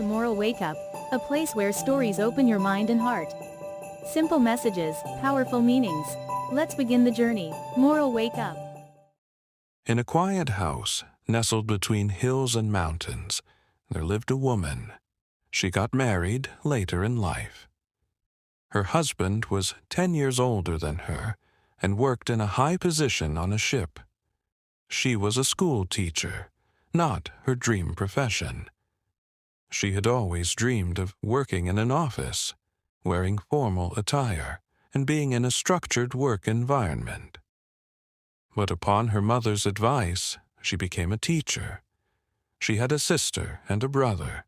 to Moral Wake Up, a place where stories open your mind and heart. Simple messages, powerful meanings. Let's begin the journey. Moral Wake Up. In a quiet house, nestled between hills and mountains, there lived a woman. She got married later in life. Her husband was 10 years older than her and worked in a high position on a ship. She was a school teacher, not her dream profession. She had always dreamed of working in an office, wearing formal attire, and being in a structured work environment. But upon her mother's advice, she became a teacher. She had a sister and a brother.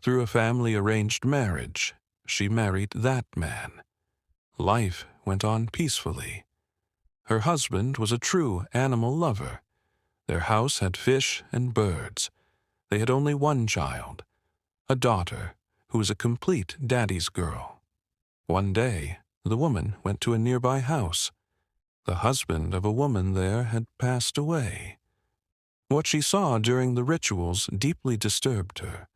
Through a family-arranged marriage, she married that man. Life went on peacefully. Her husband was a true animal lover. Their house had fish and birds. They had only one child, a daughter, who was a complete daddy's girl. One day, the woman went to a nearby house. The husband of a woman there had passed away. What she saw during the rituals deeply disturbed her.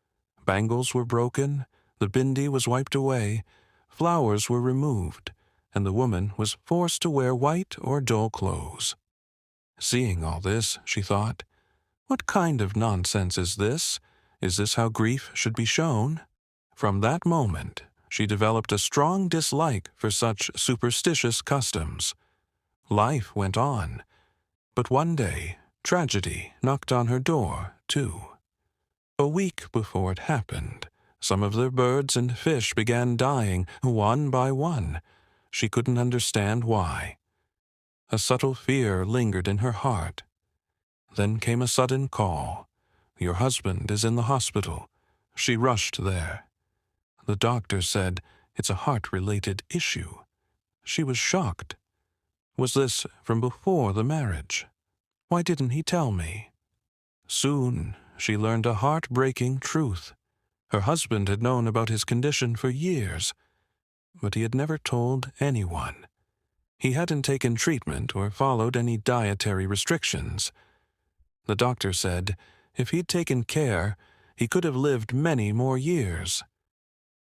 Bangles were broken, the bindi was wiped away, flowers were removed, and the woman was forced to wear white or dull clothes. Seeing all this, she thought, "What kind of nonsense is this? Is this how grief should be shown?" From that moment, she developed a strong dislike for such superstitious customs. Life went on, but one day, tragedy knocked on her door, too. A week before it happened, some of their birds and fish began dying, one by one. She couldn't understand why. A subtle fear lingered in her heart. Then came a sudden call. "Your husband is in the hospital." She rushed there. The doctor said, "It's a heart-related issue." She was shocked. Was this from before the marriage? Why didn't he tell me? Soon, she learned a heartbreaking truth. Her husband had known about his condition for years, but he had never told anyone. He hadn't taken treatment or followed any dietary restrictions. The doctor said if he'd taken care, he could have lived many more years.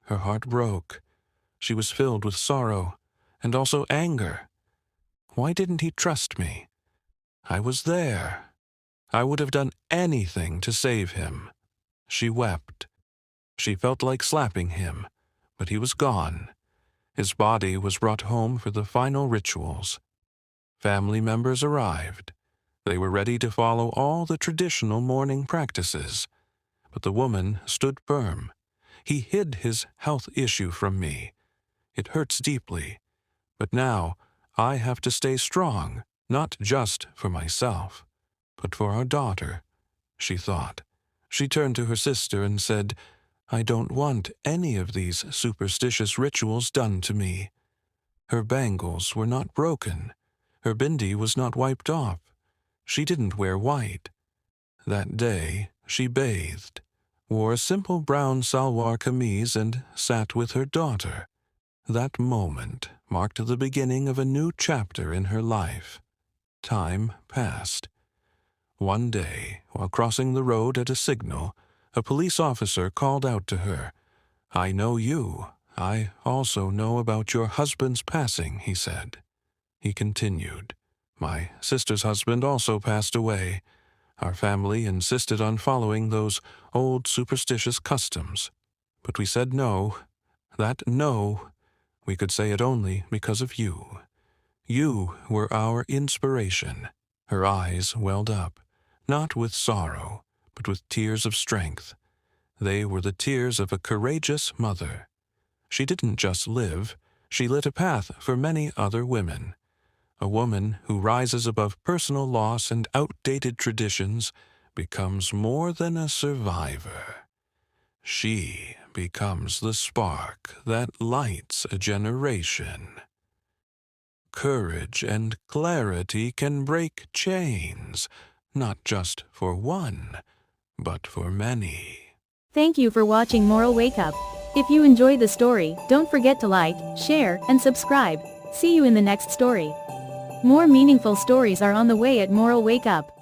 Her heart broke. She was filled with sorrow and also anger. Why didn't he trust me? I was there. I would have done anything to save him. She wept. She felt like slapping him, but he was gone. His body was brought home for the final rituals. Family members arrived. They were ready to follow all the traditional mourning practices. But the woman stood firm. He hid his health issue from me. It hurts deeply. But now I have to stay strong, not just for myself, but for our daughter, she thought. She turned to her sister and said, "I don't want any of these superstitious rituals done to me." Her bangles were not broken. Her bindi was not wiped off. She didn't wear white. That day, she bathed, wore a simple brown salwar kameez, and sat with her daughter. That moment marked the beginning of a new chapter in her life. Time passed. One day, while crossing the road at a signal, a police officer called out to her. "I know you. I also know about your husband's passing," he said. He continued, "My sister's husband also passed away. Our family insisted on following those old superstitious customs. But we said no. That no, we could say it only because of you. You were our inspiration." Her eyes welled up, not with sorrow, but with tears of strength. They were the tears of a courageous mother. She didn't just live, she lit a path for many other women. A woman who rises above personal loss and outdated traditions becomes more than a survivor. She becomes the spark that lights a generation. Courage and clarity can break chains, not just for one, but for many. Thank you for watching Moral Wake Up. If you enjoyed the story, don't forget to like, share, and subscribe. See you in the next story. More meaningful stories are on the way at Moral Wake Up.